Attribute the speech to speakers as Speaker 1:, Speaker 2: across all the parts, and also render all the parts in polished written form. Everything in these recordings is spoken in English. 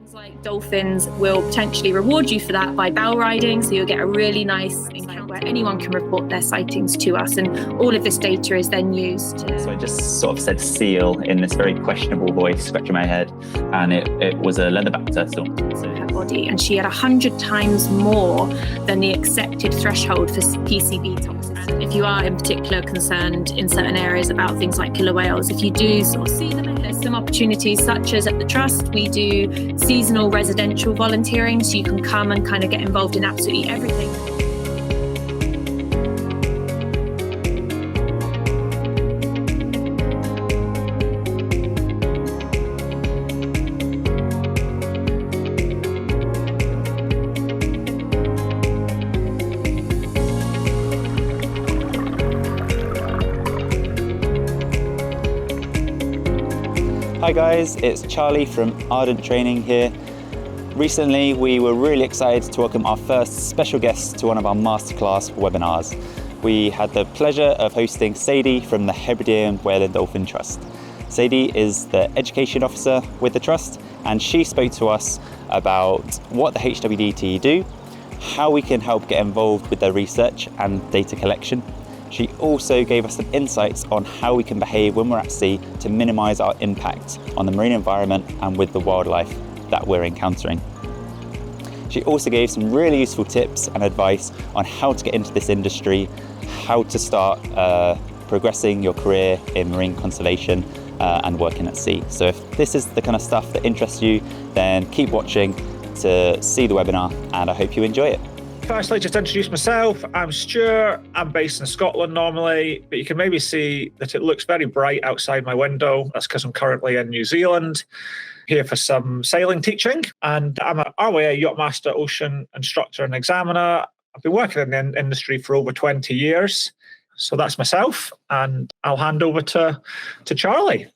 Speaker 1: Things like dolphins will potentially reward you for that by bell riding, so you'll get a really nice encounter where anyone can report their sightings to us, and all of this data is then used.
Speaker 2: So I just sort of said seal in this very questionable voice, scratching my head, and it was a leatherback turtle.
Speaker 1: Her body, and she had 100 times more than the accepted threshold for PCB toxicity. And if you are in particular concerned in certain areas about things like killer whales, if you do sort of see them, there's some opportunities such as at the Trust, we do seasonal residential volunteering, so you can come and kind of get involved in absolutely everything.
Speaker 2: Hi guys, it's Charlie from Ardent Training here. Recently we were really excited to welcome our first special guest to one of our Masterclass webinars. We had the pleasure of hosting Sadie from the Hebridean Whale and Dolphin Trust. Sadie is the Education Officer with the Trust, and she spoke to us about what the HWDT do, how we can help get involved with their research and data collection. She also gave us some insights on how we can behave when we're at sea to minimise our impact on the marine environment and with the wildlife that we're encountering. She also gave some really useful tips and advice on how to get into this industry, how to start progressing your career in marine conservation and working at sea. So if this is the kind of stuff that interests you, then keep watching to see the webinar, and I hope you enjoy it.
Speaker 3: Firstly, just to introduce myself, I'm Stuart. I'm based in Scotland normally, but you can maybe see that it looks very bright outside my window. That's because I'm currently in New Zealand, here for some sailing teaching. And I'm an RWA Yachtmaster Ocean instructor and examiner. I've been working in the industry for over 20 years. So that's myself, and I'll hand over to Charlie.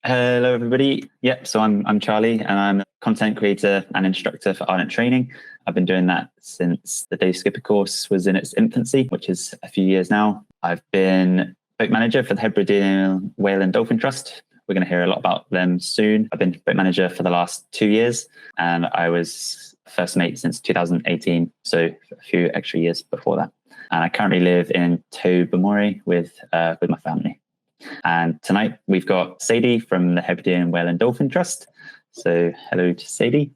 Speaker 2: Hello everybody. Yep, so I'm Charlie, and I'm a content creator and instructor for Ardent Training. I've been doing that since the day skipper course was in its infancy, which is a few years now. I've been boat manager for the Hebridean Whale and Dolphin Trust. We're going to hear a lot about them soon. I've been boat manager for the last 2 years, and I was first mate since 2018, so a few extra years before that. And I currently live in Tobermory with my family. And tonight we've got Sadie from the Hebridean Whale and Dolphin Trust. So hello to Sadie.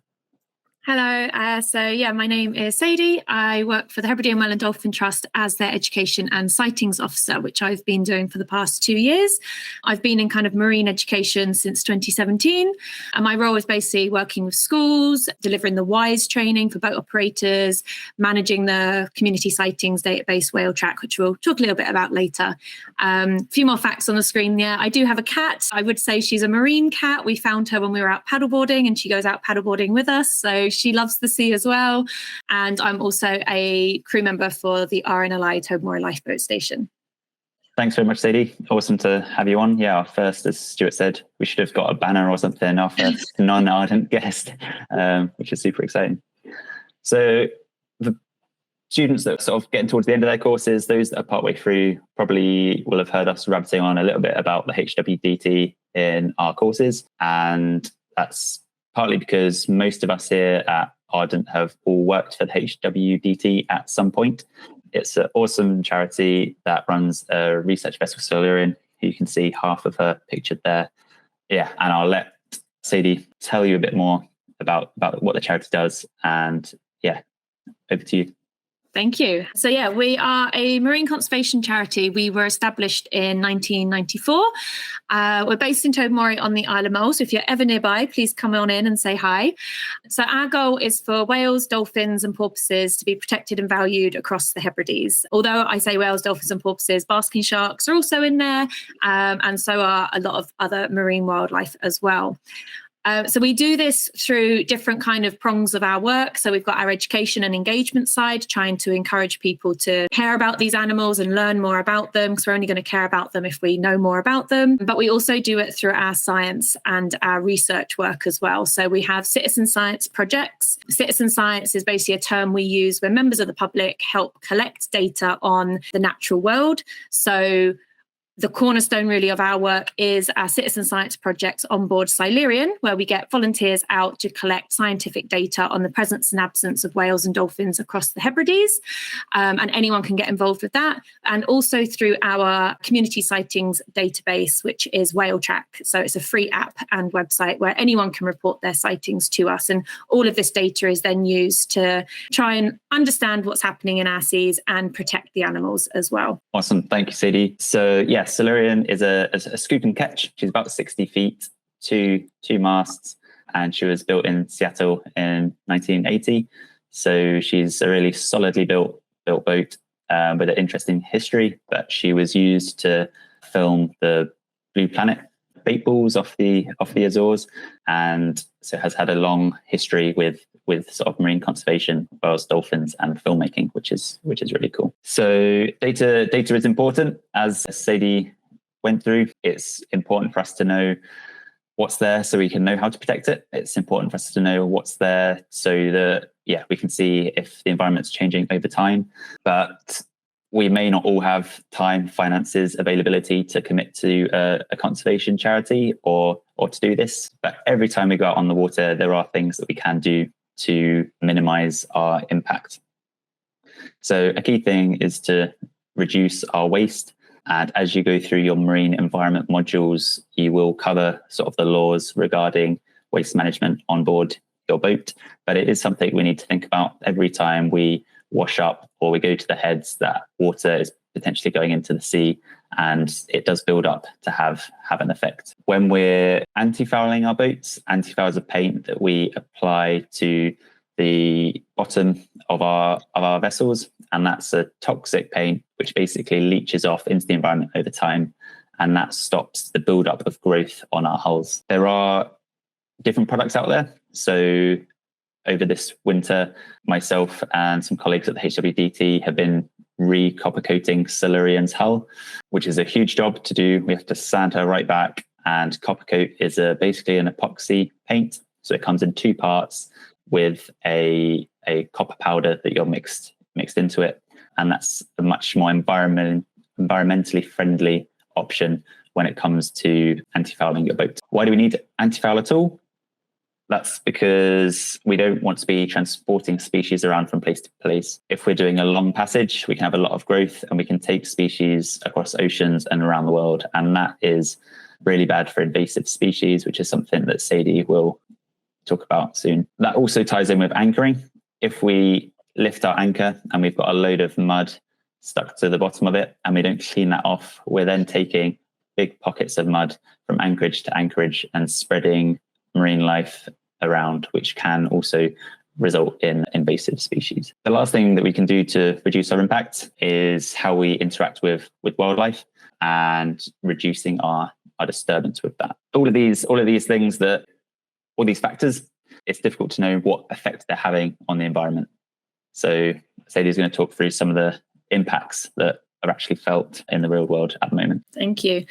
Speaker 1: Hello. My name is Sadie. I work for the Hebridean Whale and Dolphin Trust as their education and sightings officer, which I've been doing for the past 2 years. I've been in kind of marine education since 2017. And my role is basically working with schools, delivering the WISE training for boat operators, managing the community sightings database whale track, which we'll talk a little bit about later. A few more facts on the screen. Yeah, I do have a cat. I would say she's a marine cat. We found her when we were out paddleboarding, and she goes out paddleboarding with us. So she loves the sea as well. And I'm also a crew member for the RNLI Tobermory Lifeboat Station.
Speaker 2: Thanks very much, Sadie. Awesome to have you on. Yeah, our first, as Stuart said, we should have got a banner or something, our first non-Ardent guest, which is super exciting. So the students that are sort of getting towards the end of their courses, those that are partway through probably will have heard us rabbiting on a little bit about the HWDT in our courses. And that's partly because most of us here at Ardent have all worked for the HWDT at some point. It's an awesome charity that runs a research vessel, Silurian. You can see half of her pictured there. Yeah, and I'll let Sadie tell you a bit more about what the charity does. And yeah, over to you.
Speaker 1: Thank you. So yeah, we are a marine conservation charity. We were established in 1994. We're based in Tobermory on the Isle of Mull. So if you're ever nearby, please come on in and say hi. So our goal is for whales, dolphins and porpoises to be protected and valued across the Hebrides. Although I say whales, dolphins and porpoises, basking sharks are also in there, and so are a lot of other marine wildlife as well. So we do this through different kind of prongs of our work. So we've got our education and engagement side, trying to encourage people to care about these animals and learn more about them, because we're only going to care about them if we know more about them. But we also do it through our science and our research work as well. So we have citizen science projects. Citizen science is basically a term we use when members of the public help collect data on the natural world. So The cornerstone really of our work is our citizen science projects on board Silurian, where we get volunteers out to collect scientific data on the presence and absence of whales and dolphins across the Hebrides. And anyone can get involved with that. And also through our community sightings database, which is Whale Track. So it's a free app and website where anyone can report their sightings to us. And all of this data is then used to try and understand what's happening in our seas and protect the animals as well.
Speaker 2: Awesome. Thank you, Sadie. So yeah, Silurian is a scoop and catch. She's about 60 feet, two masts, and she was built in Seattle in 1980. So she's a really solidly built boat with an interesting history. But she was used to film the Blue Planet bait balls off the Azores, and so has had a long history with sort of marine conservation, whales, dolphins, and filmmaking, which is really cool. So data is important, as Sadie went through. It's important for us to know what's there so we can know how to protect it. It's important for us to know what's there so that we can see if the environment's changing over time. But we may not all have time, finances, availability to commit to a conservation charity or to do this. But every time we go out on the water, there are things that we can do to minimize our impact. So a key thing is to reduce our waste. And as you go through your marine environment modules, you will cover sort of the laws regarding waste management on board your boat. But it is something we need to think about every time we wash up or we go to the heads, that water is potentially going into the sea, and it does build up to have an effect. When we're anti-fouling our boats, anti-foul is a paint that we apply to the bottom of our vessels, and that's a toxic paint which basically leaches off into the environment over time, and that stops the build-up of growth on our hulls. There are different products out there. So over this winter, myself and some colleagues at the HWDT have been re-copper coating Silurian's hull, which is a huge job to do. We have to sand her right back, and copper coat is basically an epoxy paint. So it comes in two parts with a copper powder that you're mixed into it. And that's a much more environmentally friendly option when it comes to anti-fouling your boat. Why do we need anti-foul at all? That's because we don't want to be transporting species around from place to place. If we're doing a long passage, we can have a lot of growth and we can take species across oceans and around the world. And that is really bad for invasive species, which is something that Sadie will talk about soon. That also ties in with anchoring. If we lift our anchor and we've got a load of mud stuck to the bottom of it and we don't clean that off, we're then taking big pockets of mud from anchorage to anchorage and spreading marine life around, which can also result in invasive species. The last thing that we can do to reduce our impact is how we interact with wildlife and reducing our disturbance with that. All of these factors, it's difficult to know what effect they're having on the environment. So Sadie's going to talk through some of the impacts that are actually felt in the real world at the moment.
Speaker 1: Thank you.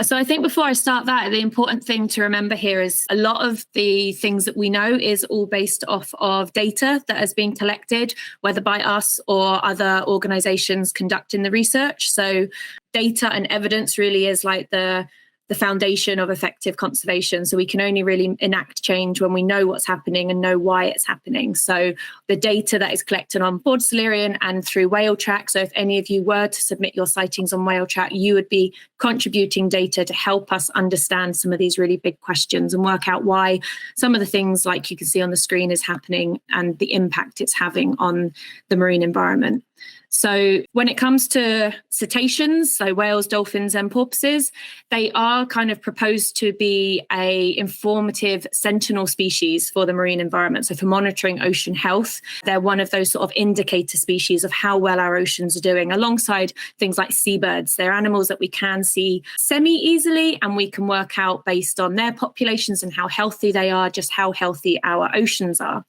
Speaker 1: So I think before I start that, the important thing to remember here is a lot of the things that we know is all based off of data that has been collected, whether by us or other organizations conducting the research. So data and evidence really is like the foundation of effective conservation. So we can only really enact change when we know what's happening and know why it's happening. So the data that is collected on board Silurian and through Whale Track. So if any of you were to submit your sightings on Whale Track, you would be contributing data to help us understand some of these really big questions and work out why some of the things like you can see on the screen is happening and the impact it's having on the marine environment. So when it comes to cetaceans, so whales, dolphins and porpoises, they are kind of proposed to be a informative sentinel species for the marine environment. So for monitoring ocean health, they're one of those sort of indicator species of how well our oceans are doing, alongside things like seabirds. They're animals that we can see semi-easily, and we can work out based on their populations and how healthy they are, just how healthy our oceans are.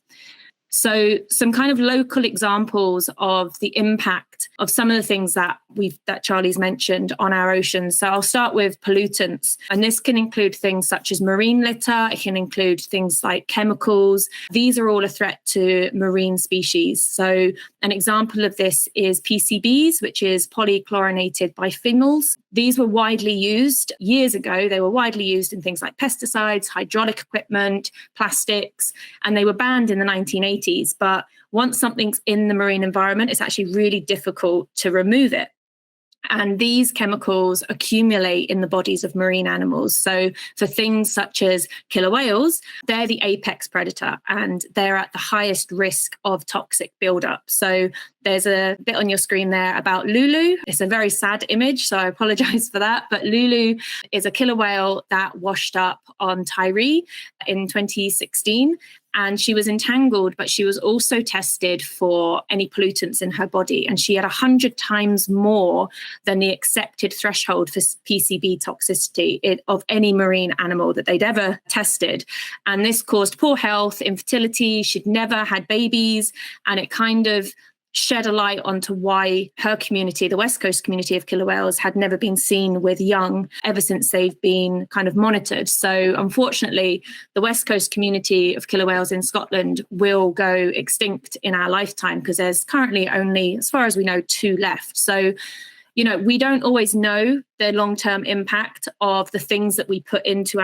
Speaker 1: So some kind of local examples of the impact impact of some of the things that Charlie's mentioned on our oceans. So I'll start with pollutants, and this can include things such as marine litter. It can include things like chemicals. These are all a threat to marine species. So an example of this is PCBs, which is polychlorinated biphenyls. These were widely used years ago. They were widely used in things like pesticides, hydraulic equipment, plastics, and they were banned in the 1980s. But once something's in the marine environment, it's actually really difficult to remove it. And these chemicals accumulate in the bodies of marine animals. So for things such as killer whales, they're the apex predator and they're at the highest risk of toxic buildup. So there's a bit on your screen there about Lulu. It's a very sad image, so I apologize for that. But Lulu is a killer whale that washed up on Tiree in 2016. And she was entangled, but she was also tested for any pollutants in her body. And she had 100 times more than the accepted threshold for PCB toxicity of any marine animal that they'd ever tested. And this caused poor health, infertility. She'd never had babies. And it kind of shed a light onto why her community, the West Coast community of killer whales, had never been seen with young ever since they've been kind of monitored. So unfortunately, the West Coast community of killer whales in Scotland will go extinct in our lifetime because there's currently only, as far as we know, 2 left. So, you know, we don't always know the long-term impact of the things that we put into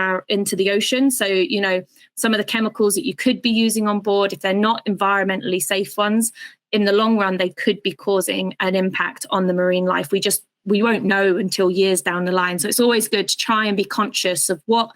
Speaker 1: the ocean. So, you know, some of the chemicals that you could be using on board, if they're not environmentally safe ones, in the long run, they could be causing an impact on the marine life. We won't know until years down the line. So it's always good to try and be conscious of what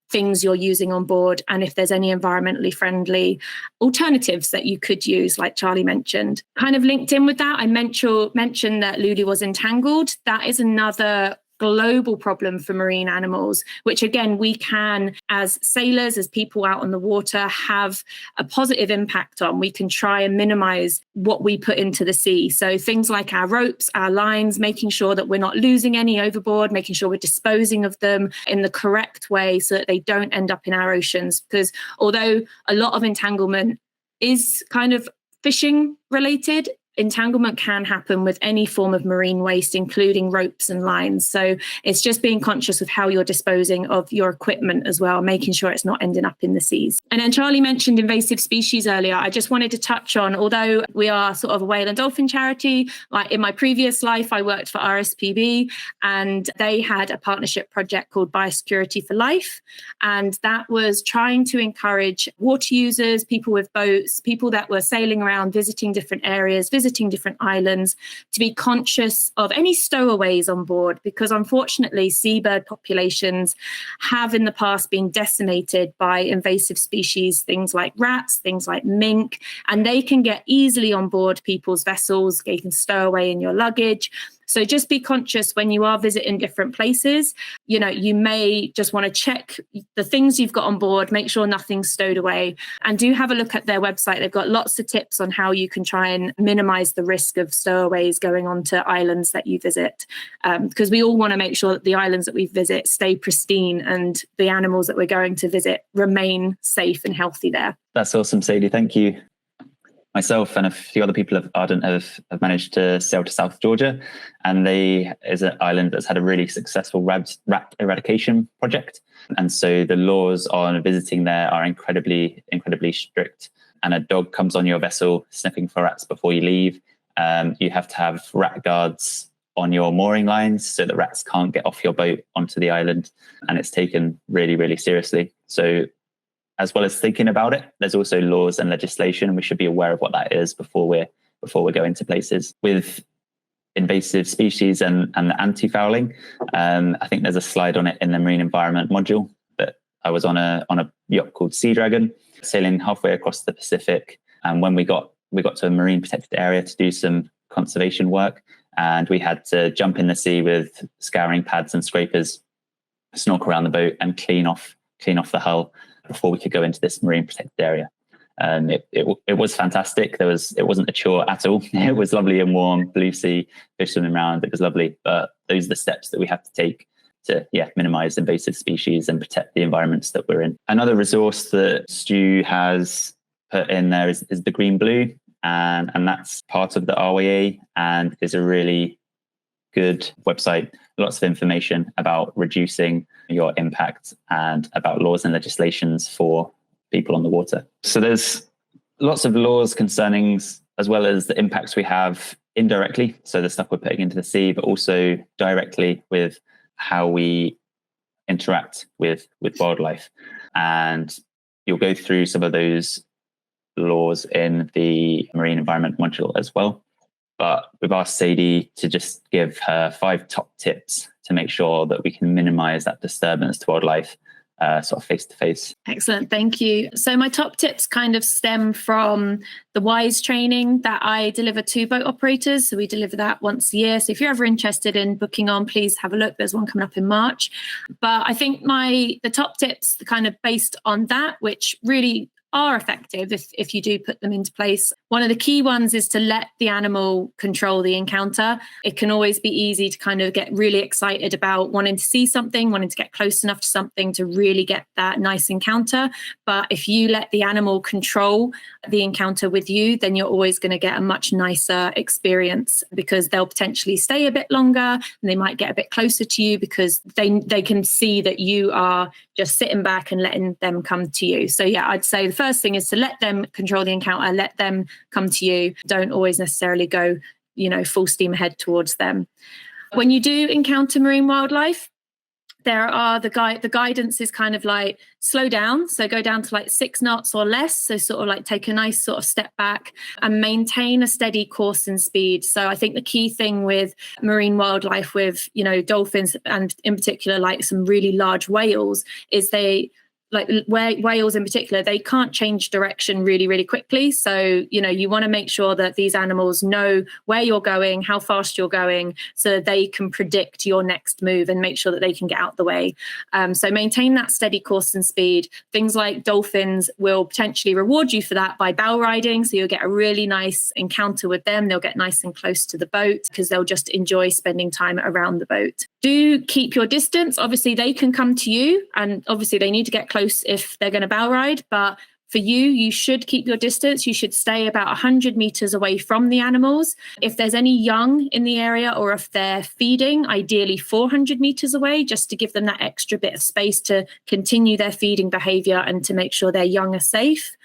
Speaker 1: things you're using on board and if there's any environmentally friendly alternatives that you could use, like Charlie mentioned. Kind of linked in with that, I mentioned that Lulu was entangled. That is another global problem for marine animals, which again, we can, as sailors, as people out on the water, have a positive impact on. We can try and minimize what we put into the sea. So things like our ropes, our lines, making sure that we're not losing any overboard, making sure we're disposing of them in the correct way so that they don't end up in our oceans. Because although a lot of entanglement is kind of fishing related, entanglement can happen with any form of marine waste, including ropes and lines. So it's just being conscious of how you're disposing of your equipment as well, making sure it's not ending up in the seas. And then Charlie mentioned invasive species earlier. I just wanted to touch on, although we are sort of a whale and dolphin charity, like in my previous life, I worked for RSPB and they had a partnership project called Biosecurity for Life. And that was trying to encourage water users, people with boats, people that were sailing around, visiting different areas, visiting different islands, to be conscious of any stowaways on board, because unfortunately seabird populations have in the past been decimated by invasive species, things like rats, things like mink, and they can get easily on board people's vessels. They can stow away in your luggage. So just be conscious when you are visiting different places. You know, you may just want to check the things you've got on board, make sure nothing's stowed away, and do have a look at their website. They've got lots of tips on how you can try and minimize the risk of stowaways going onto islands that you visit. Because we all want to make sure that the islands that we visit stay pristine and the animals that we're going to visit remain safe and healthy there.
Speaker 2: That's awesome, Sadie. Thank you. Myself and a few other people at Ardent have managed to sail to South Georgia, and they is an island that's had a really successful rat eradication project. And so the laws on visiting there are incredibly strict. And a dog comes on your vessel sniffing for rats before you leave. You have to have rat guards on your mooring lines so that rats can't get off your boat onto the island. And it's taken really, really seriously. So as well as thinking about it, there's also laws and legislation, and we should be aware of what that is before we're going to places. With invasive species and anti-fouling, I think there's a slide on it in the marine environment module. But I was on a yacht called Sea Dragon, sailing halfway across the Pacific, and when we got to a marine protected area to do some conservation work, and we had to jump in the sea with scouring pads and scrapers, snorkel around the boat and clean off the hull before we could go into this marine protected area. And it was fantastic. It wasn't a chore at all. It was lovely and warm, blue sea, fish swimming around. It was lovely. But those are the steps that we have to take to minimize invasive species and protect the environments that we're in. Another resource that Stu has put in there is the green blue. and that's part of the RYA and is a really good website. Lots of information about reducing your impact and about laws and legislations for people on the water. So there's lots of laws concerning, as well as the impacts we have indirectly, so the stuff we're putting into the sea, but also directly with how we interact with wildlife. And you'll go through some of those laws in the marine environment module as well. But we've asked Sadie to just give her 5 top tips to make sure that we can minimize that disturbance to wildlife sort of face to face.
Speaker 1: Excellent. Thank you. So my top tips kind of stem from the WISE training that I deliver to boat operators. So we deliver that once a year. So if you're ever interested in booking on, please have a look. There's one coming up in March. But I think the top tips are kind of based on that, which really are effective if you do put them into place. One of the key ones is to let the animal control the encounter. It can always be easy to kind of get really excited about wanting to see something, wanting to get close enough to something to really get that nice encounter. But if you let the animal control the encounter with you, then you're always going to get a much nicer experience, because they'll potentially stay a bit longer and they might get a bit closer to you because they can see that you are just sitting back and letting them come to you. So yeah, I'd say the first thing is to let them control the encounter, let them come to you. Don't always necessarily go, full steam ahead towards them. When you do encounter marine wildlife, there are the guidance is kind of like slow down. So go down to like 6 knots or less. So sort of like take a nice sort of step back and maintain a steady course and speed. So I think the key thing with marine wildlife, with, dolphins and in particular, like some really large whales, is like whales in particular, they can't change direction really, really quickly. So, you want to make sure that these animals know where you're going, how fast you're going, so they can predict your next move and make sure that they can get out the way. So maintain that steady course and speed. Things like dolphins will potentially reward you for that by bow riding. So you'll get a really nice encounter with them. They'll get nice and close to the boat because they'll just enjoy spending time around the boat. Do keep your distance. Obviously, they can come to you, and obviously they need to get close if they're going to bow ride. But for you should keep your distance. You should stay about 100 meters away from the animals. If there's any young in the area or if they're feeding, ideally 400 meters away, just to give them that extra bit of space to continue their feeding behavior and to make sure their young are safe.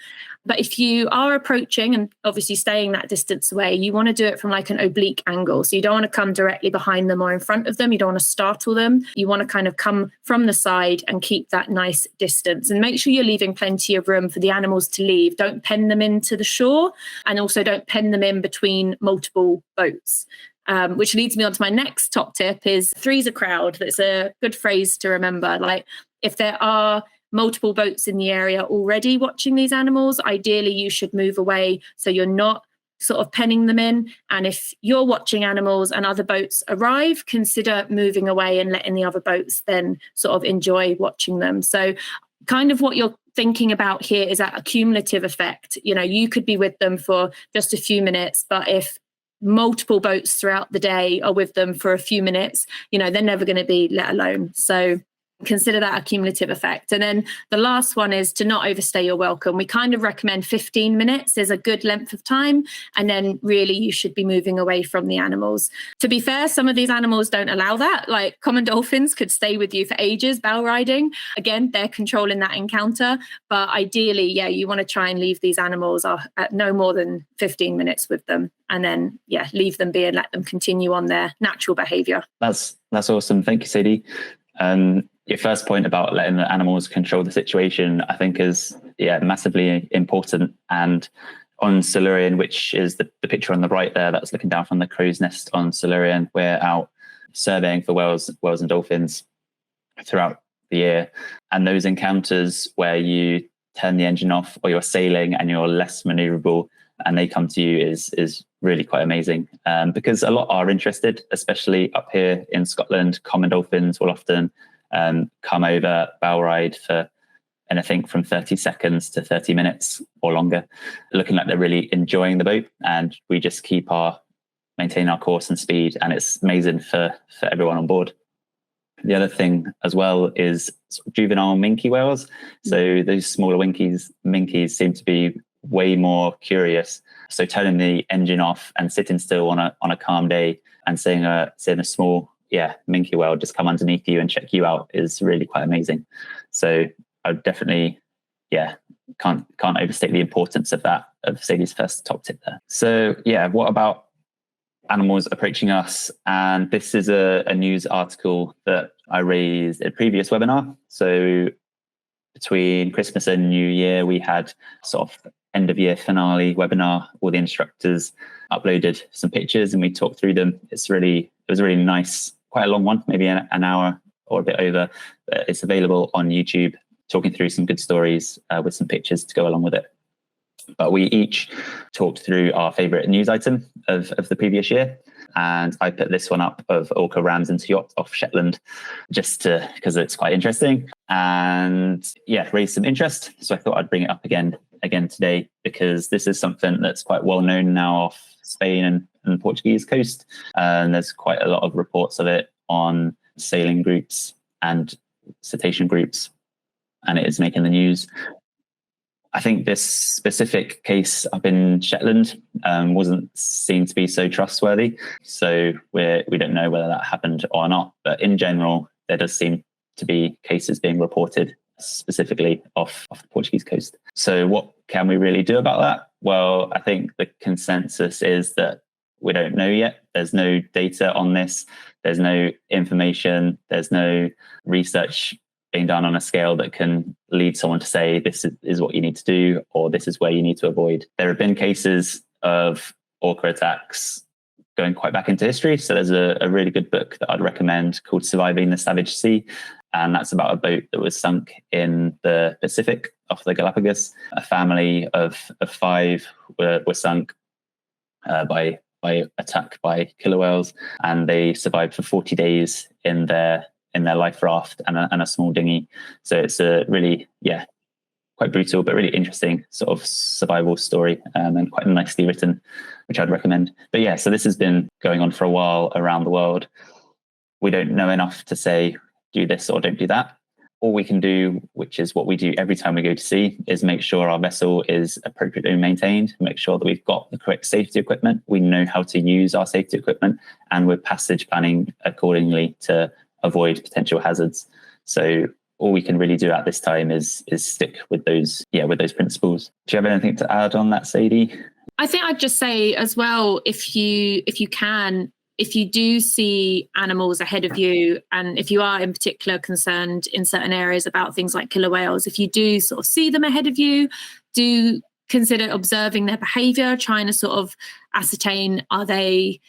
Speaker 1: But if you are approaching and obviously staying that distance away, you want to do it from like an oblique angle. So you don't want to come directly behind them or in front of them. You don't want to startle them. You want to kind of come from the side and keep that nice distance, and make sure you're leaving plenty of room for the animals to leave. Don't pen them into the shore, and also don't pen them in between multiple boats. Which leads me on to my next top tip is 3's a crowd. That's a good phrase to remember. Like if there are multiple boats in the area already watching these animals, ideally you should move away so you're not sort of penning them in. And if you're watching animals and other boats arrive, consider moving away and letting the other boats then sort of enjoy watching them. So kind of what you're thinking about here is that accumulative effect. You could be with them for just a few minutes, but if multiple boats throughout the day are with them for a few minutes, they're never going to be let alone. So consider that accumulative effect. And then the last one is to not overstay your welcome. We kind of recommend 15 minutes is a good length of time. And then really you should be moving away from the animals. To be fair, some of these animals don't allow that. Like common dolphins could stay with you for ages, bow riding. Again, they're controlling that encounter. But ideally, you want to try and leave these animals at no more than 15 minutes with them. And then, leave them be and let them continue on their natural behavior.
Speaker 2: That's awesome. Thank you, Sadie. Your first point about letting the animals control the situation, I think is massively important. And on Silurian, which is the picture on the right there, that's looking down from the crow's nest on Silurian, we're out surveying for whales and dolphins throughout the year. And those encounters where you turn the engine off or you're sailing and you're less maneuverable and they come to you is really quite amazing, because a lot are interested, especially up here in Scotland. Common dolphins will often come over, bow ride for anything from 30 seconds to 30 minutes or longer, looking like they're really enjoying the boat. And we just maintain our course and speed, and it's amazing for everyone on board. The other thing as well is juvenile minke whales. So those smaller minkies seem to be way more curious. So turning the engine off and sitting still on a calm day and seeing a small minke whale just come underneath you and check you out is really quite amazing. So I would definitely can't overstate the importance of that, of Sadie's first top tip there. So what about animals approaching us? And this is a news article that I raised at a previous webinar. So between Christmas and New Year, we had sort of end of year finale webinar. All the instructors uploaded some pictures and we talked through them. It was a really nice, quite a long one, maybe an hour or a bit over. But it's available on YouTube, talking through some good stories with some pictures to go along with it. But we each talked through our favourite news item of the previous year. And I put this one up of orca rams into yacht off Shetland, just because it's quite interesting and raised some interest. So I thought I'd bring it up again today, because this is something that's quite well known now off Spain and the Portuguese coast. And there's quite a lot of reports of it on sailing groups and cetacean groups, and it is making the news. I think this specific case up in Shetland wasn't seen to be so trustworthy. So we don't know whether that happened or not. But in general, there does seem to be cases being reported specifically off the Portuguese coast. So what can we really do about that? Well, I think the consensus is that we don't know yet. There's no data on this. There's no information. There's no research being done on a scale that can lead someone to say this is what you need to do, or this is where you need to avoid. There have been cases of orca attacks going quite back into history. So there's a really good book that I'd recommend called Surviving the Savage Sea. And that's about a boat that was sunk in the Pacific off the Galapagos. A family of 5 were sunk by attack by killer whales, and they survived for 40 days in their life raft and a small dinghy. So it's a really, quite brutal, but really interesting sort of survival story, and quite nicely written, which I'd recommend. But so this has been going on for a while around the world. We don't know enough to say do this or don't do that. All we can do, which is what we do every time we go to sea, is make sure our vessel is appropriately maintained, make sure that we've got the correct safety equipment, we know how to use our safety equipment, and we're passage planning accordingly to avoid potential hazards. So all we can really do at this time is stick with those principles. Do you have anything to add on that, Sadie?
Speaker 1: I think I'd just say as well, if you do see animals ahead of you, and if you are in particular concerned in certain areas about things like killer whales, if you do sort of see them ahead of you, do consider observing their behavior, trying to sort of ascertain, are they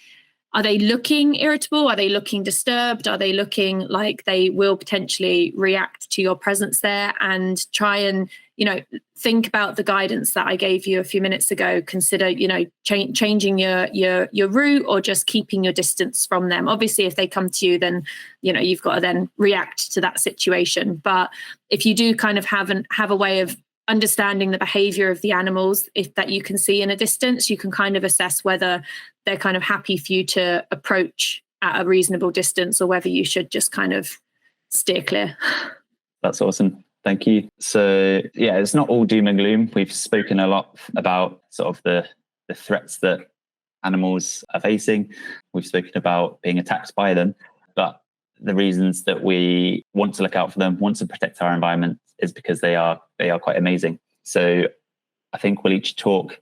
Speaker 1: looking irritable? Are they looking disturbed? Are they looking like they will potentially react to your presence there? And try and, think about the guidance that I gave you a few minutes ago. Consider, changing your route, or just keeping your distance from them. Obviously, if they come to you, then, you've got to then react to that situation. But if you do kind of have a way of understanding the behavior of the animals, if that you can see in a distance, you can kind of assess whether they're kind of happy for you to approach at a reasonable distance, or whether you should just kind of steer clear.
Speaker 2: That's awesome. Thank you. So it's not all doom and gloom. We've spoken a lot about sort of the threats that animals are facing. We've spoken about being attacked by them, but the reasons that we want to look out for them, want to protect our environment, is because they are quite amazing. So I think we'll each talk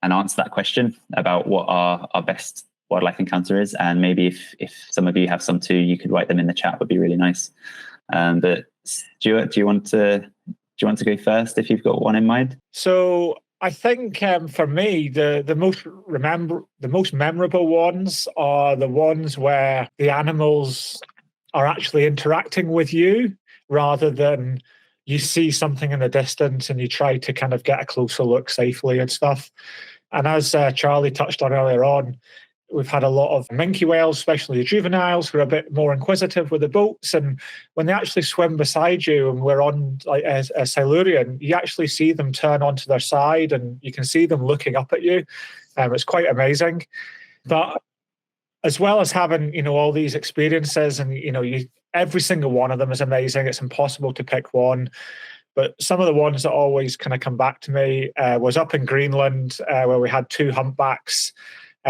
Speaker 2: and answer that question about what our best wildlife encounter is. And maybe if some of you have some too, you could write them in the chat, would be really nice. But Stuart, do you want to go first if you've got one in mind?
Speaker 3: So I think for me, the most memorable ones are the ones where the animals are actually interacting with you, rather than you see something in the distance and you try to kind of get a closer look safely and stuff. And as Charlie touched on earlier on, we've had a lot of minke whales, especially the juveniles, who are a bit more inquisitive with the boats. And when they actually swim beside you, and we're on like a Silurian, you actually see them turn onto their side and you can see them looking up at you. It's quite amazing. But as well as having, all these experiences, and, every single one of them is amazing. It's impossible to pick one. But some of the ones that always kind of come back to me was up in Greenland, where we had 2 humpbacks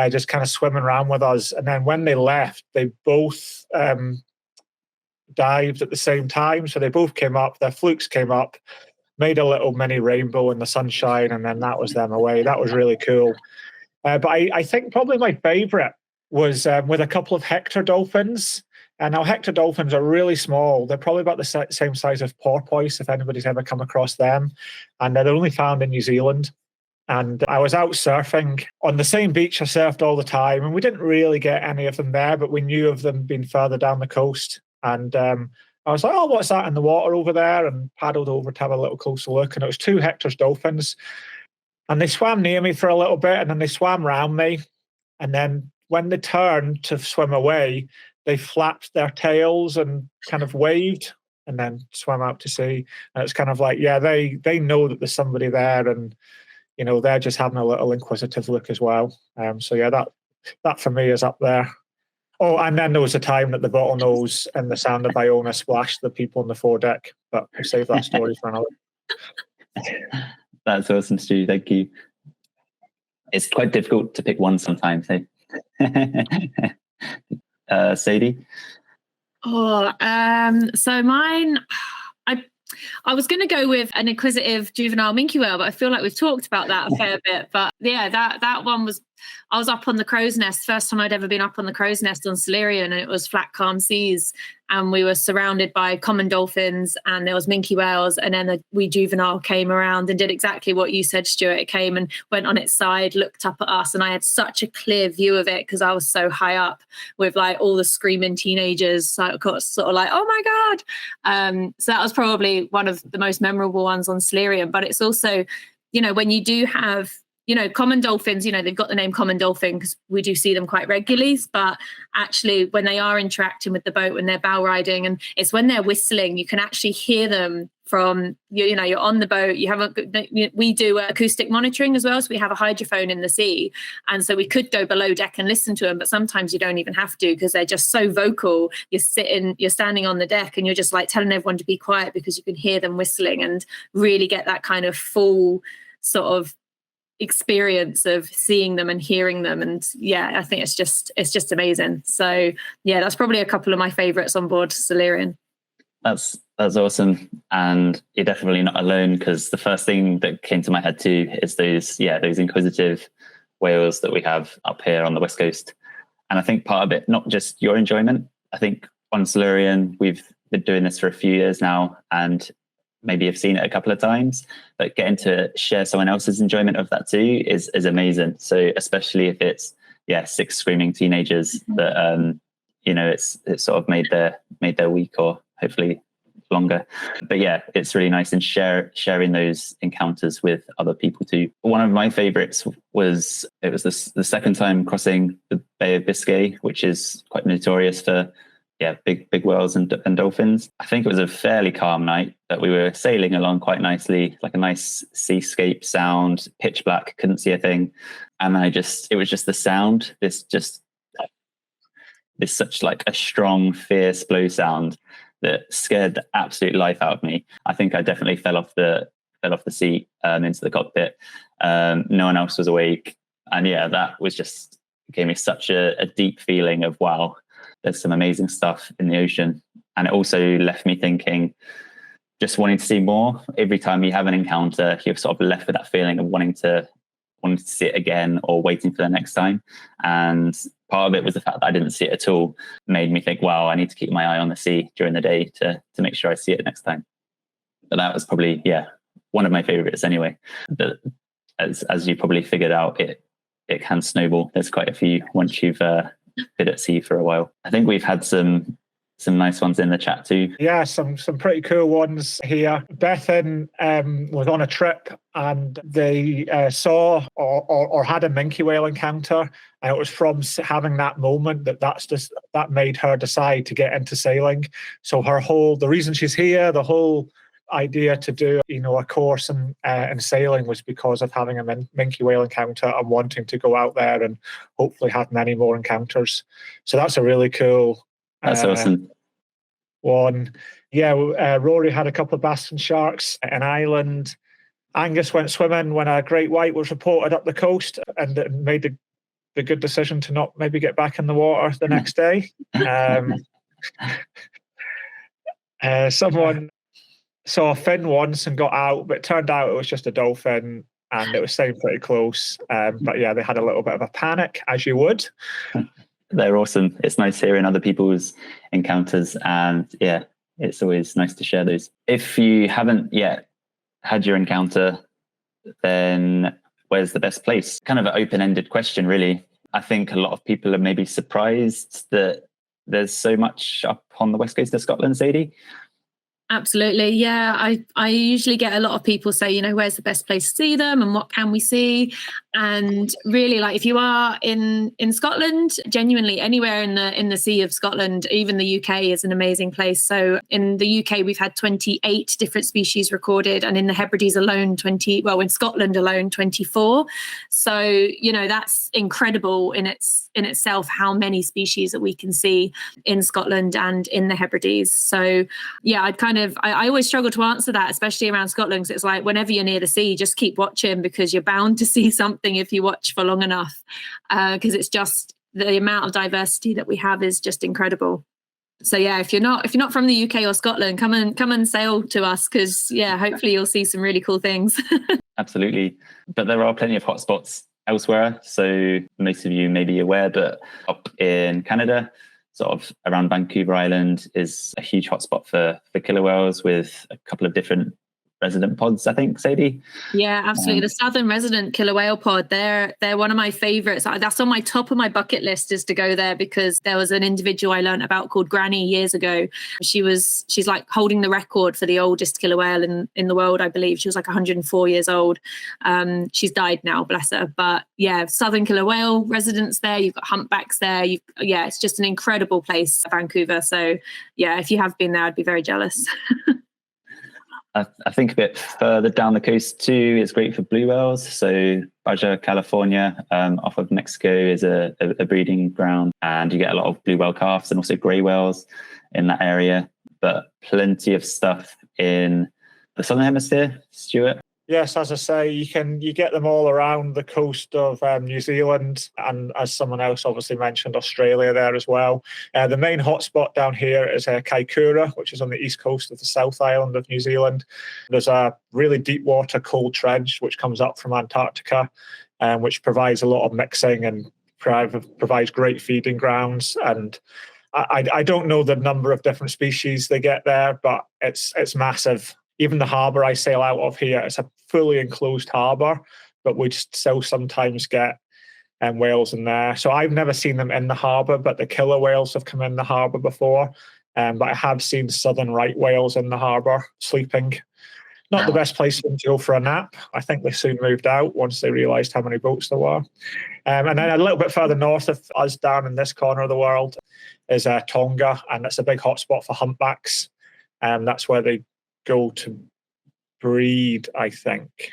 Speaker 3: just kind of swimming around with us. And then when they left, they both dived at the same time. So they both came up, their flukes came up, made a little mini rainbow in the sunshine, and then that was them away. That was really cool. But I think probably my favourite was with a couple of Hector dolphins. And now Hector dolphins are really small. They're probably about the same size as porpoise, if anybody's ever come across them. And they're only found in New Zealand. And I was out surfing on the same beach I surfed all the time. And we didn't really get any of them there, but we knew of them being further down the coast. And I was like, oh, what's that in the water over there? And paddled over to have a little closer look. And it was 2 Hector's dolphins. And they swam near me for a little bit, and then they swam around me. And then when they turned to swim away, they flapped their tails and kind of waved and then swam out to sea. And it's kind of like, yeah, they know that there's somebody there, and, you know, they're just having a little inquisitive look as well. So yeah, that for me is up there. Oh, and then there was a time that the bottlenose and the sound of Iona splashed the people on the foredeck, but we'll save that story for another.
Speaker 2: That's awesome, Stu. Thank you. It's quite difficult to pick one sometimes. Eh? Sadie?
Speaker 1: So mine, I was going to go with an inquisitive juvenile minke whale, but I feel like we've talked about that a fair bit. But yeah, that one was, I was up on the crow's nest, first time I'd ever been up on the crow's nest on Silurian, and it was flat, calm seas. And we were surrounded by common dolphins, and there was minke whales. And then the wee juvenile came around and did exactly what you said, Stuart. It came and went on its side, looked up at us. And I had such a clear view of it because I was so high up with like all the screaming teenagers. So I got sort of like, oh my God. So that was probably one of the most memorable ones on Silurian. But it's also, you know, when you do have, you know, common dolphins, you know, they've got the name common dolphin because we do see them quite regularly, but actually when they are interacting with the boat, when they're bow riding, and it's when they're whistling, you can actually hear them from, you know, you're on the boat, we do acoustic monitoring as well. So we have a hydrophone in the sea. And so we could go below deck and listen to them, but sometimes you don't even have to because they're just so vocal. You're standing on the deck and you're just like telling everyone to be quiet because you can hear them whistling and really get that kind of full sort of experience of seeing them and hearing them. And yeah, I think it's just amazing. So yeah, that's probably a couple of my favorites on board Silurian.
Speaker 2: That's awesome. And you're definitely not alone, because the first thing that came to my head too is those inquisitive whales that we have up here on the West Coast. And I think part of it, not just your enjoyment, I think on Silurian, we've been doing this for a few years now, and maybe have seen it a couple of times, but getting to share someone else's enjoyment of that too is amazing. So especially if it's 6 screaming teenagers that you know, it's sort of made their week, or hopefully longer. But yeah, it's really nice, and sharing those encounters with other people too. One of my favorites was the second time crossing the Bay of Biscay, which is quite notorious for big whales and dolphins. I think it was a fairly calm night, that we were sailing along quite nicely, like a nice seascape sound, pitch black, couldn't see a thing. And it was just the sound, this such like a strong, fierce blow sound that scared the absolute life out of me. I think I definitely fell off the seat into the cockpit. No one else was awake. And yeah, that was just gave me such a deep feeling of, wow, there's some amazing stuff in the ocean. And it also left me thinking, just wanting to see more. Every time you have an encounter, you're sort of left with that feeling of wanting to see it again, or waiting for the next time. And part of it was the fact that I didn't see it at all, made me think, wow, I need to keep my eye on the sea during the day to make sure I see it next time. But that was probably, one of my favorites anyway. But as you probably figured out, it can snowball. There's quite a few once you've been at sea for a while. I think we've had some nice ones in the chat too.
Speaker 3: Yeah, some pretty cool ones here. Bethan was on a trip, and they saw or had a minke whale encounter, and it was from having that moment that made her decide to get into sailing. So the reason she's here, the whole idea to do a course in sailing was because of having a minke whale encounter and wanting to go out there and hopefully have many more encounters. So that's a really cool.
Speaker 2: That's awesome.
Speaker 3: one. Yeah, Rory had a couple of basking sharks in Ireland. Angus went swimming when a great white was reported up the coast and made the good decision to not maybe get back in the water the next day. Someone saw a fin once and got out, but it turned out it was just a dolphin and it was staying pretty close. But yeah, they had a little bit of a panic, as you would.
Speaker 2: They're awesome. It's nice hearing other people's encounters, and yeah, it's always nice to share those. If you haven't yet had your encounter, then where's the best place? Kind of an open-ended question, really. I think a lot of people are maybe surprised that there's so much up on the west coast of Scotland, Sadie.
Speaker 1: Absolutely. Yeah. I usually get a lot of people say, where's the best place to see them and what can we see? And really, like, if you are in Scotland, genuinely anywhere in the sea of Scotland, even the UK is an amazing place. So in the UK, we've had 28 different species recorded, and in the Hebrides alone, in Scotland alone, 24. So, that's incredible in itself, how many species that we can see in Scotland and in the Hebrides. So yeah, I always struggle to answer that, especially around Scotland, because it's like, whenever you're near the sea, just keep watching, because you're bound to see something if you watch for long enough, because it's just the amount of diversity that we have is just incredible. So yeah, if you're not from the UK or Scotland, come and sail to us, because yeah, hopefully you'll see some really cool things.
Speaker 2: Absolutely. But there are plenty of hotspots elsewhere. So most of you may be aware, but up in Canada, sort of around Vancouver Island, is a huge hotspot for killer whales, with a couple of different resident pods, I think, Sadie.
Speaker 1: Yeah, absolutely. The southern resident killer whale pod, they're one of my favorites. That's on my top of my bucket list, is to go there, because there was an individual I learned about called Granny years ago. She's like holding the record for the oldest killer whale in the world, I believe. She was like 104 years old. She's died now, bless her. But yeah, southern killer whale residents there. You've got humpbacks there. It's just an incredible place, Vancouver. So yeah, if you have been there, I'd be very jealous.
Speaker 2: I think a bit further down the coast too, it's great for blue whales. So Baja, California, off of Mexico, is a breeding ground, and you get a lot of blue whale calves and also grey whales in that area. But plenty of stuff in the southern hemisphere, Stuart.
Speaker 3: Yes, as I say, you get them all around the coast of New Zealand, and as someone else obviously mentioned, Australia there as well. The main hotspot down here is Kaikoura, which is on the east coast of the South Island of New Zealand. There's a really deep water cold trench which comes up from Antarctica, which provides a lot of mixing and provides great feeding grounds. And I don't know the number of different species they get there, but it's massive. Even the harbour I sail out of here, it's a fully enclosed harbour, but we still sometimes get whales in there. So I've never seen them in the harbour, but the killer whales have come in the harbour before. But I have seen southern right whales in the harbour sleeping. Not the best place for them to go for a nap. I think they soon moved out once they realised how many boats there were. And then a little bit further north of us, down in this corner of the world, is Tonga, and it's a big hotspot for humpbacks. That's where they go to breed, I think.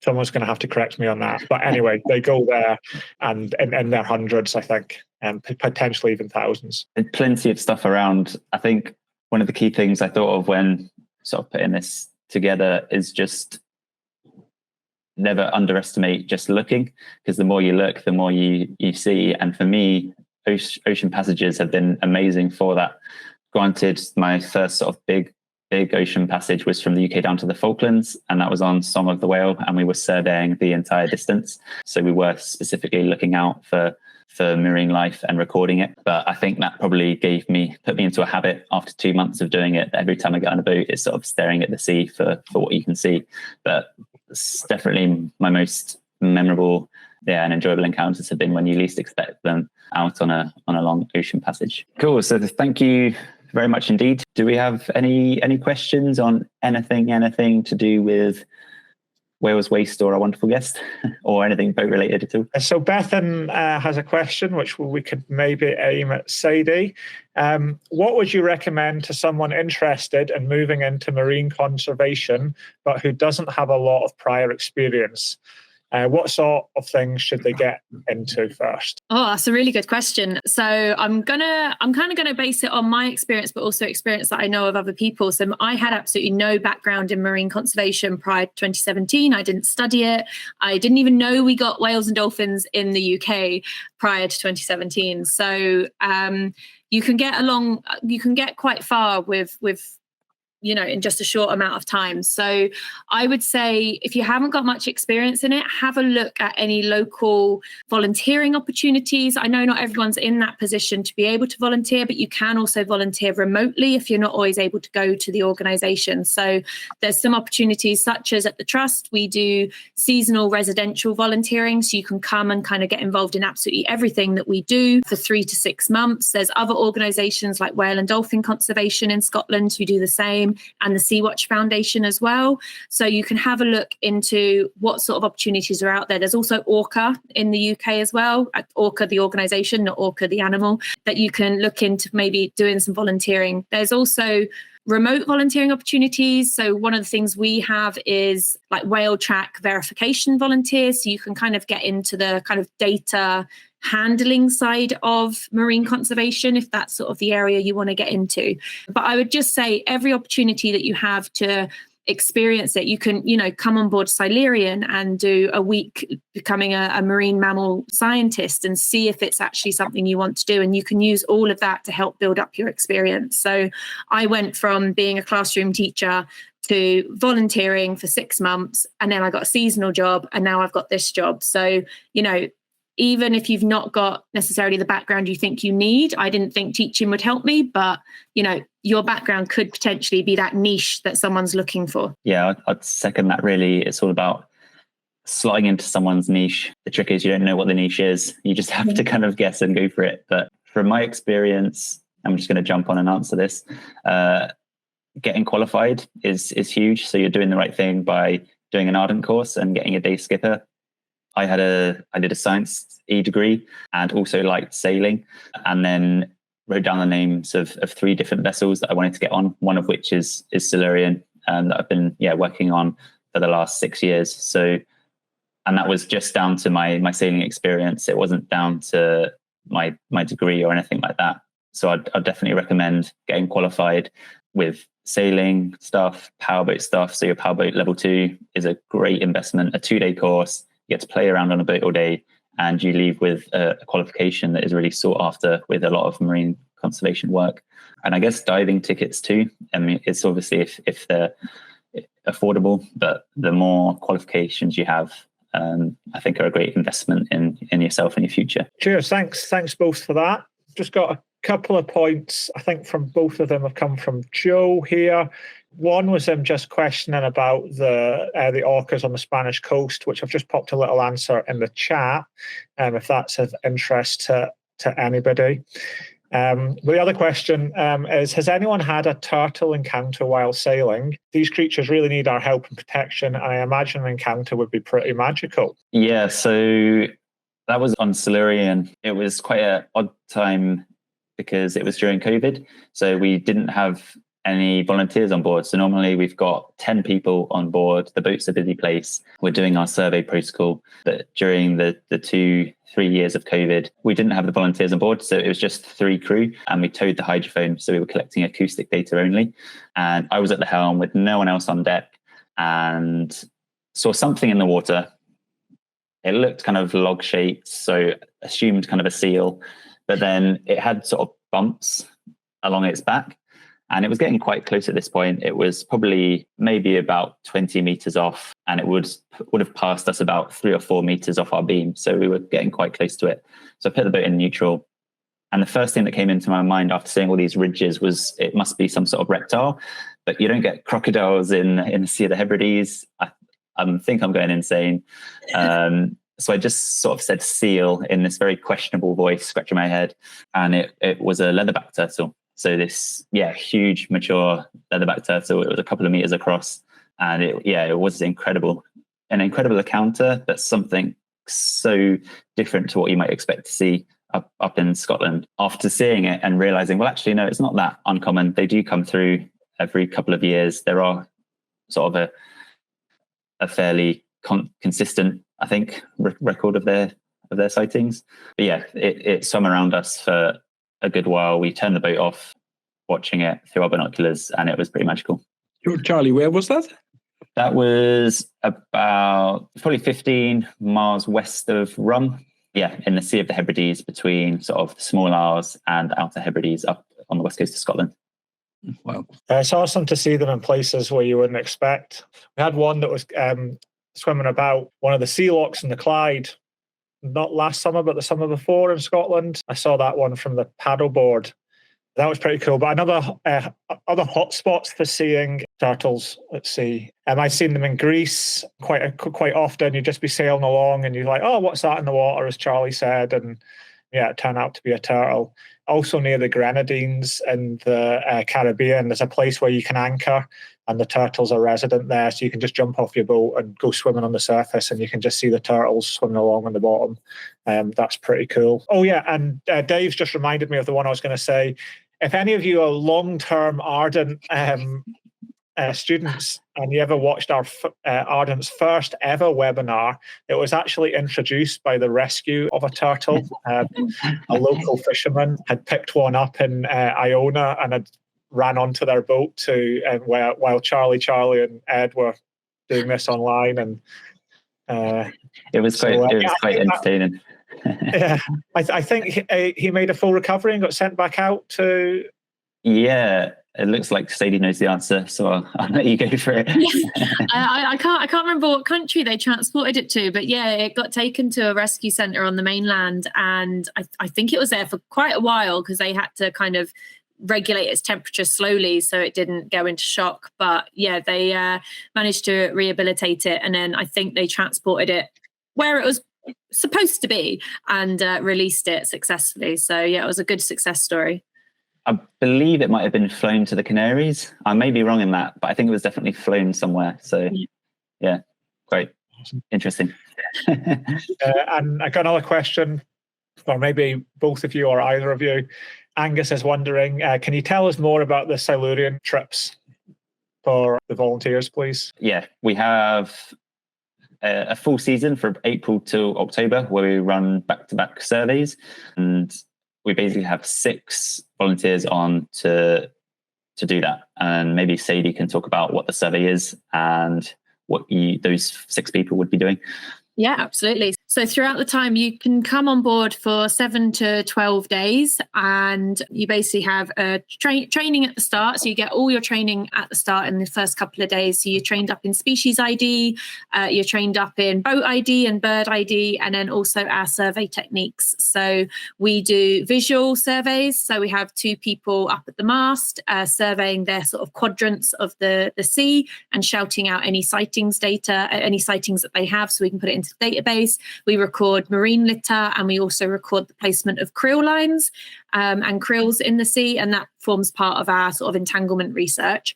Speaker 3: Someone's going to have to correct me on that. But anyway, they go there, and in their hundreds, I think, and potentially even thousands.
Speaker 2: There's plenty of stuff around. I think one of the key things I thought of when sort of putting this together is just never underestimate just looking, because the more you look, the more you see. And for me, ocean passages have been amazing for that. Granted, my first sort of big ocean passage was from the UK down to the Falklands, and that was on Song of the Whale, and we were surveying the entire distance. So we were specifically looking out for marine life and recording it. But I think that probably put me into a habit after 2 months of doing it, that every time I get on a boat, it's sort of staring at the sea for what you can see. But it's definitely my most memorable and enjoyable encounters have been when you least expect them, out on a long ocean passage. Cool. So thank you very much indeed. Do we have any questions on anything to do with Wales Waste or our wonderful guest, or anything boat related at all?
Speaker 3: So Bethan has a question which we could maybe aim at Sadie. What would you recommend to someone interested in moving into marine conservation but who doesn't have a lot of prior experience? What sort of things should they get into first?
Speaker 1: Oh, that's a really good question. So I'm kind of gonna base it on my experience, but also experience that I know of other people. So I had absolutely no background in marine conservation prior to 2017. I didn't study it. I didn't even know we got whales and dolphins in the UK prior to 2017. So you can get quite far with in just a short amount of time. So I would say if you haven't got much experience in it, have a look at any local volunteering opportunities. I know not everyone's in that position to be able to volunteer, but you can also volunteer remotely if you're not always able to go to the organisation. So there's some opportunities such as at the Trust, we do seasonal residential volunteering. So you can come and kind of get involved in absolutely everything that we do for 3 to 6 months. There's other organisations like Whale and Dolphin Conservation in Scotland who do the same, and the Sea-Watch Foundation as well. So you can have a look into what sort of opportunities are out there. There's also Orca in the UK as well, Orca the organisation, not Orca the animal, that you can look into maybe doing some volunteering. There's also remote volunteering opportunities. So one of the things we have is like whale track verification volunteers. So you can kind of get into the kind of data handling side of marine conservation, if that's sort of the area you want to get into. But I would just say every opportunity that you have to experience it, you can, come on board Silurian and do a week becoming a marine mammal scientist and see if it's actually something you want to do. And you can use all of that to help build up your experience. So I went from being a classroom teacher to volunteering for 6 months, and then I got a seasonal job, and now I've got this job. So, even if you've not got necessarily the background you think you need, I didn't think teaching would help me, but, your background could potentially be that niche that someone's looking for.
Speaker 2: Yeah, I'd second that really. It's all about slotting into someone's niche. The trick is you don't know what the niche is. You just have to kind of guess and go for it. But from my experience, I'm just going to jump on and answer this. Getting qualified is huge. So you're doing the right thing by doing an Ardent course and getting a day skipper. I did a science degree and also liked sailing, and then wrote down the names of 3 different vessels that I wanted to get on, one of which is Silurian, that I've been working on for the last 6 years. So, and that was just down to my sailing experience. It wasn't down to my degree or anything like that. So I'd definitely recommend getting qualified with sailing stuff, powerboat stuff. So your powerboat level 2 is a great investment, a 2-day course. You get to play around on a boat all day, and you leave with a qualification that is really sought after with a lot of marine conservation work. And I guess diving tickets too. I mean, it's obviously if they're affordable, but the more qualifications you have, I think are a great investment in yourself and your future.
Speaker 3: Cheers. Thanks both for that. Just got a couple of points, I think, from both of them have come from Joe here. One was him just questioning about the orcas on the Spanish coast, which I've just popped a little answer in the chat, if that's of interest to anybody. But the other question is, has anyone had a turtle encounter while sailing? These creatures really need our help and protection, and I imagine an encounter would be pretty magical.
Speaker 2: Yeah, so that was on Silurian. It was quite an odd time because it was during COVID, so we didn't have any volunteers on board. So normally we've got 10 people on board. The boat's a busy place. We're doing our survey protocol. But during the 2-3 years of COVID, we didn't have the volunteers on board. So it was just 3 crew, and we towed the hydrophone. So we were collecting acoustic data only. And I was at the helm with no one else on deck and saw something in the water. It looked kind of log shaped, so assumed kind of a seal. But then it had sort of bumps along its back. And it was getting quite close at this point. It was probably maybe about 20 meters off, and it would have passed us about 3 or 4 meters off our beam. So we were getting quite close to it. So I put the boat in neutral. And the first thing that came into my mind after seeing all these ridges was it must be some sort of reptile. But you don't get crocodiles in the Sea of the Hebrides. I think I'm going insane. So I just sort of said seal in this very questionable voice, scratching my head. And it was a leatherback turtle. So this, huge, mature leatherback turtle. It was a couple of meters across, and it was incredible. An incredible encounter, but something so different to what you might expect to see up in Scotland. After seeing it and realizing, well, actually, no, it's not that uncommon. They do come through every couple of years. There are sort of a fairly consistent I think, record of their sightings. But yeah, it swam around us for a good while. We turned the boat off, watching it through our binoculars, and it was pretty magical.
Speaker 4: Charlie, where was that?
Speaker 2: That was about probably 15 miles west of Rum. Yeah, in the Sea of the Hebrides, between sort of the Small Isles and Outer Hebrides, up on the west coast of Scotland.
Speaker 4: Wow.
Speaker 3: It's awesome to see them in places where you wouldn't expect. We had one that was swimming about one of the sea locks in the Clyde, not last summer, but the summer before in Scotland. I saw that one from the paddleboard. That was pretty cool. But another other hotspots for seeing turtles at sea. I've seen them in Greece quite often. You'd just be sailing along and you're like, oh, what's that in the water, as Charlie said? And yeah, it turned out to be a turtle. Also near the Grenadines in the Caribbean, there's a place where you can anchor and the turtles are resident there. So you can just jump off your boat and go swimming on the surface and you can just see the turtles swimming along on the bottom. That's pretty cool. Oh yeah, and Dave's just reminded me of the one I was going to say. If any of you are long-term Ardent students and you ever watched our Ardent's first ever webinar, it was actually introduced by the rescue of a turtle. A local fisherman had picked one up in Iona and had ran onto their boat to while Charlie and Ed were doing this online, and
Speaker 2: it was quite entertaining.
Speaker 3: Yeah, I think he made a full recovery and got sent back out to.
Speaker 2: Yeah, it looks like Sadie knows the answer, so I'll let you go for it.
Speaker 1: I can't remember what country they transported it to, but yeah, it got taken to a rescue centre on the mainland, and I think it was there for quite a while because they had to kind of regulate its temperature slowly so it didn't go into shock. But yeah, they managed to rehabilitate it, and then I think they transported it where it was supposed to be and released it successfully. So yeah, it was a good success story.
Speaker 2: I believe it might have been flown to the Canaries. I may be wrong in that, but I think it was definitely flown somewhere. So yeah, quite interesting.
Speaker 3: And I got another question, or maybe both of you or either of you. Angus is wondering, can you tell us more about the Silurian trips for the volunteers, please?
Speaker 2: Yeah, we have a full season from April to October where we run back-to-back surveys, and we basically have 6 volunteers on to do that. And maybe Sadie can talk about what the survey is and what those 6 people would be doing.
Speaker 1: Yeah, absolutely. So throughout the time, you can come on board for 7 to 12 days, and you basically have a training at the start. So you get all your training at the start in the first couple of days. So you're trained up in species ID, you're trained up in boat ID and bird ID, and then also our survey techniques. So we do visual surveys. So we have 2 people up at the mast surveying their sort of quadrants of the sea and shouting out any sightings data, any sightings that they have, so we can put it into the database. We record marine litter, and we also record the placement of krill lines and krills in the sea, and that forms part of our sort of entanglement research.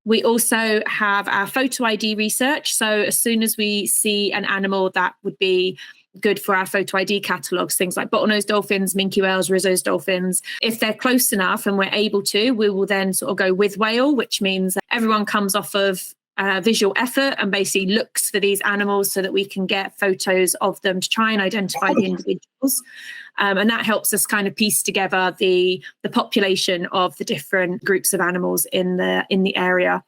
Speaker 1: We also have our photo ID research. So as soon as we see an animal that would be good for our photo ID catalogues, things like bottlenose dolphins, minke whales, Risso's dolphins, if they're close enough and we're able to, we will then sort of go with whale, which means everyone comes off of visual effort and basically looks for these animals so that we can get photos of them to try and identify the individuals. And that helps us kind of piece together the population of the different groups of animals in the area.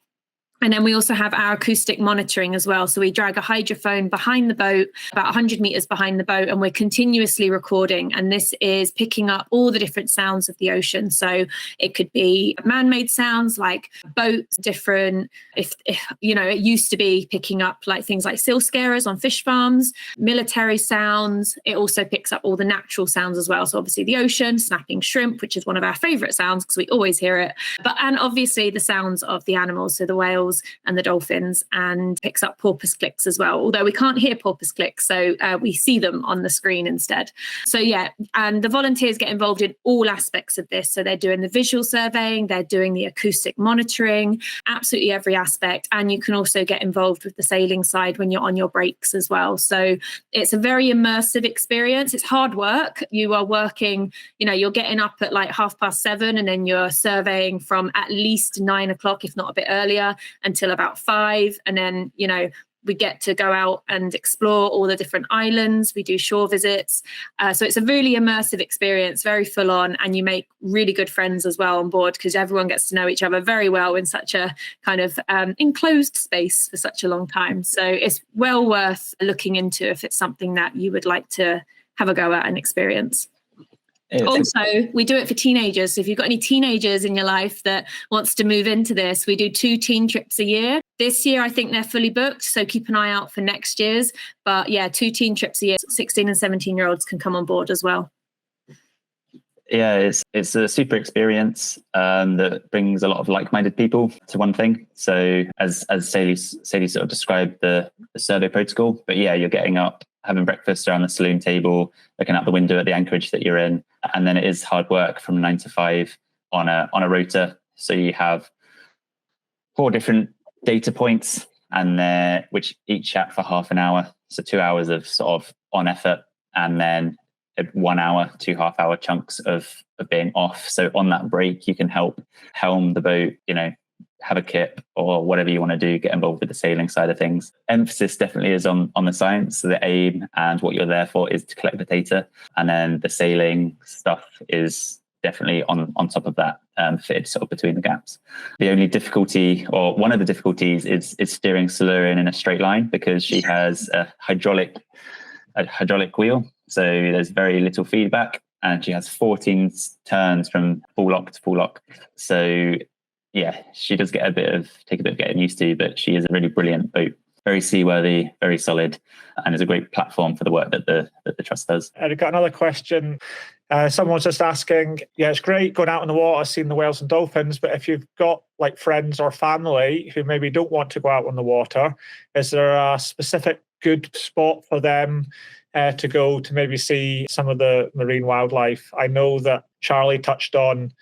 Speaker 1: And then we also have our acoustic monitoring as well. So we drag a hydrophone behind the boat, about 100 meters behind the boat, and we're continuously recording. And this is picking up all the different sounds of the ocean. So it could be man-made sounds like boats, different, if you know, it used to be picking up like things like seal scarers on fish farms, military sounds. It also picks up all the natural sounds as well. So obviously the ocean, snapping shrimp, which is one of our favorite sounds because we always hear it. And obviously the sounds of the animals, so the whales and the dolphins, and picks up porpoise clicks as well, although we can't hear porpoise clicks, so we see them on the screen instead. So yeah, and the volunteers get involved in all aspects of this. So they're doing the visual surveying, they're doing the acoustic monitoring, absolutely every aspect. And you can also get involved with the sailing side when you're on your breaks as well. So it's a very immersive experience. It's hard work. You are working, you know, you're getting up at like 7:30 and then you're surveying from at least 9 o'clock, if not a bit earlier, until about 5. And then, you know, we get to go out and explore all the different islands. We do shore visits. So it's a really immersive experience, very full on, and you make really good friends as well on board because everyone gets to know each other very well in such a kind of enclosed space for such a long time. So it's well worth looking into if it's something that you would like to have a go at and experience. Also, we do it for teenagers. So if you've got any teenagers in your life that wants to move into this, we do 2 teen trips a year. This year, I think they're fully booked. So keep an eye out for next year's. But yeah, 2 teen trips a year. 16 and 17-year-olds can come on board as well.
Speaker 2: Yeah, it's a super experience that brings a lot of like-minded people to one thing. So as Sadie sort of described the survey protocol, but yeah, you're getting up, having breakfast around the saloon table, looking out the window at the anchorage that you're in, and then it is hard work from 9 to 5 on a rota. So you have 4 different data points, and which each chat for half an hour, so 2 hours of sort of on effort, and then 1 hour, 2 half-hour chunks of being off. So on that break, you can help helm the boat, have a kip or whatever you want to do, get involved with the sailing side of things. Emphasis definitely is on the science. So the aim and what you're there for is to collect the data. And then the sailing stuff is definitely on top of that, fitted sort of between the gaps. The only difficulty, or one of the difficulties, is steering Silurian in a straight line because she has a hydraulic wheel. So there's very little feedback, and she has 14 turns from full lock to full lock. So yeah, she does take a bit of getting used to, but she is a really brilliant boat, very seaworthy, very solid, and is a great platform for the work that the Trust does.
Speaker 3: I've got another question. Someone's just asking, yeah, it's great going out in the water, seeing the whales and dolphins, but if you've got like friends or family who maybe don't want to go out on the water, is there a specific good spot for them to go to maybe see some of the marine wildlife? I know that Charlie touched on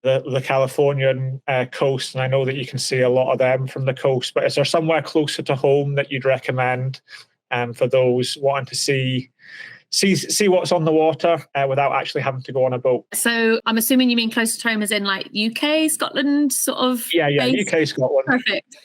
Speaker 3: the Californian coast, and I know that you can see a lot of them from the coast, but is there somewhere closer to home that you'd recommend for those wanting to see what's on the water without actually having to go on a boat?
Speaker 1: So I'm assuming you mean close to home as in like UK, Scotland sort of?
Speaker 3: Yeah,
Speaker 1: base?
Speaker 3: UK, Scotland.
Speaker 1: Perfect.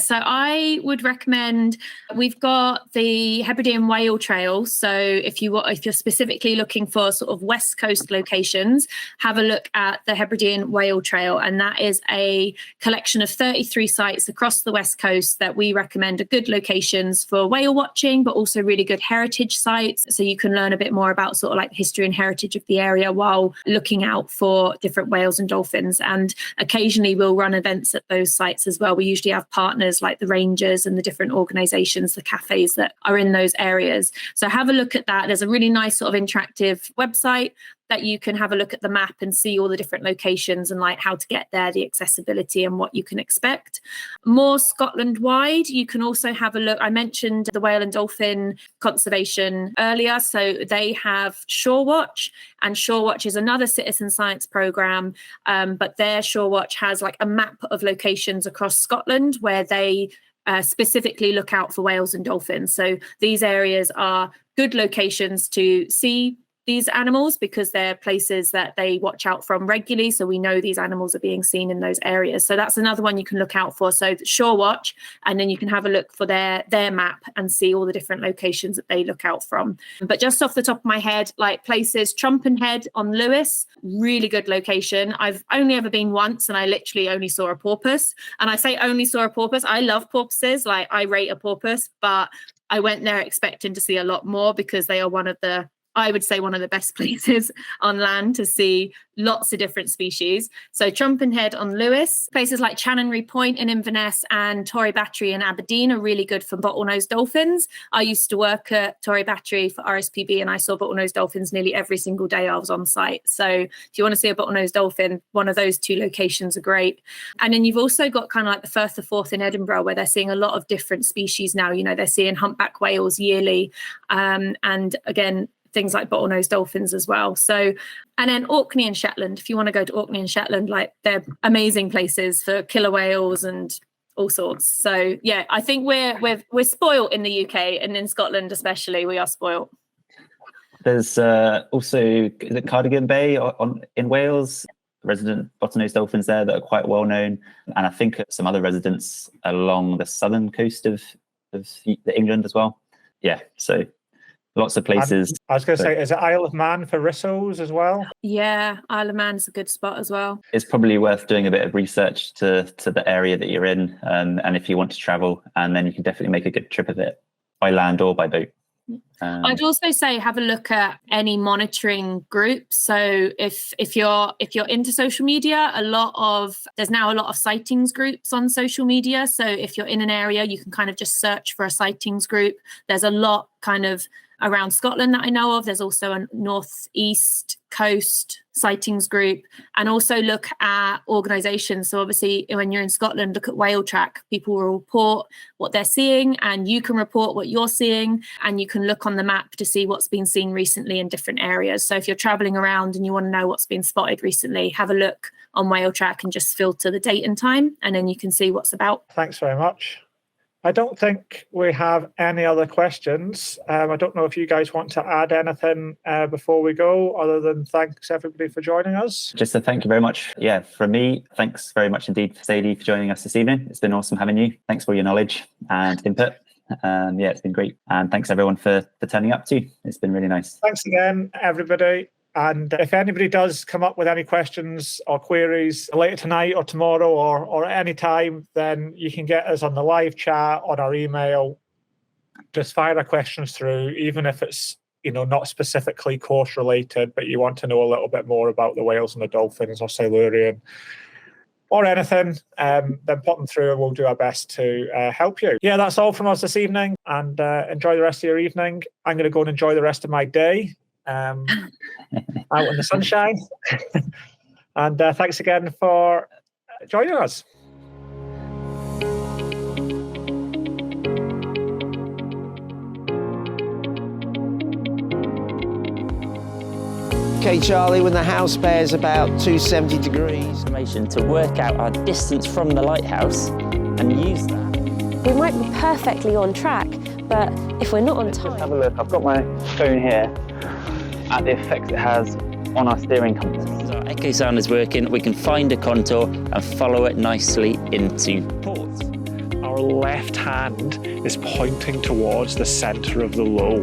Speaker 1: So I would recommend, we've got the Hebridean Whale Trail. So if you're specifically looking for sort of West Coast locations, have a look at the Hebridean Whale Trail. And that is a collection of 33 sites across the West Coast that we recommend are good locations for whale watching, but also really good heritage sites. So you can learn a bit more about sort of like the history and heritage of the area while looking out for different whales and dolphins. And occasionally we'll run events at those sites as well. We usually have partners like the Rangers and the different organisations, the cafes that are in those areas. So have a look at that. There's a really nice sort of interactive website that you can have a look at the map and see all the different locations and like how to get there, the accessibility and what you can expect. More Scotland wide, you can also have a look. I mentioned the whale and dolphin conservation earlier. So they have Shore Watch, and Shore Watch is another citizen science program. But their Shore Watch has like a map of locations across Scotland where they specifically look out for whales and dolphins. So these areas are good locations to see these animals because they're places that they watch out from regularly. So we know these animals are being seen in those areas. So that's another one you can look out for. So Shore Watch, and then you can have a look for their map and see all the different locations that they look out from. But just off the top of my head, like places, Trumpenhead on Lewis, really good location. I've only ever been once and I literally only saw a porpoise. And I say only saw a porpoise. I love porpoises. Like I rate a porpoise, but I went there expecting to see a lot more because they are one of the best places on land to see lots of different species. So Trumpenhead on Lewis, places like Chanonry Point in Inverness and Torrey Battery in Aberdeen are really good for bottlenose dolphins. I used to work at Torrey Battery for RSPB and I saw bottlenose dolphins nearly every single day I was on site. So if you want to see a bottlenose dolphin, one of those 2 locations are great. And then you've also got kind of like the Firth of Forth in Edinburgh where they're seeing a lot of different species now. You know, they're seeing humpback whales yearly. And again, things like bottlenose dolphins as well. So, and then Orkney and Shetland, if you want to go to Orkney and Shetland, like they're amazing places for killer whales and all sorts. So yeah, I think we're spoiled in the UK and in Scotland especially, we are spoiled.
Speaker 2: There's also the Cardigan Bay in Wales, resident bottlenose dolphins there that are quite well known. And I think some other residents along the southern coast of of England as well. Yeah, so lots of places.
Speaker 3: I was going to say, is it Isle of Man for rissos as well?
Speaker 1: Yeah, Isle of Man's a good spot as well.
Speaker 2: It's probably worth doing a bit of research to the area that you're in, and if you want to travel, and then you can definitely make a good trip of it by land or by boat.
Speaker 1: I'd also say have a look at any monitoring groups. So if you're into social media, there's now a lot of sightings groups on social media. So if you're in an area, you can kind of just search for a sightings group. There's a lot kind of around Scotland that I know of. There's also a northeast coast sightings group, and also look at organisations. So obviously when you're in Scotland, look at Whale Track. People will report what they're seeing, and you can report what you're seeing, and you can look on the map to see what's been seen recently in different areas. So if you're travelling around and you want to know what's been spotted recently, have a look on Whale Track and just filter the date and time, and then you can see what's about.
Speaker 3: Thanks very much. I don't think we have any other questions. I don't know if you guys want to add anything before we go, other than thanks everybody for joining us.
Speaker 2: Just to thank you very much. Yeah, from me, thanks very much indeed, Sadie, for joining us this evening. It's been awesome having you. Thanks for your knowledge and input. Yeah, it's been great. And thanks everyone for turning up too. It's been really nice.
Speaker 3: Thanks again, everybody. And if anybody does come up with any questions or queries later tonight or tomorrow or at any time, then you can get us on the live chat, on our email. Just fire our questions through, even if it's not specifically course related, but you want to know a little bit more about the whales and the dolphins or Silurian or anything, then pop them through and we'll do our best to help you. Yeah, that's all from us this evening, and enjoy the rest of your evening. I'm going to go and enjoy the rest of my day. Out in the sunshine. And thanks again for joining us.
Speaker 5: Okay, Charlie, when the house bears about 270 degrees.
Speaker 6: Information to work out our distance from the lighthouse and use that.
Speaker 7: We might be perfectly on track, but if we're not on time...
Speaker 2: Just have a look. I've got my phone here at the effects it has on our steering compass.
Speaker 6: Our echo sound is working. We can find a contour and follow it nicely into port.
Speaker 3: Our left hand is pointing towards the centre of the low.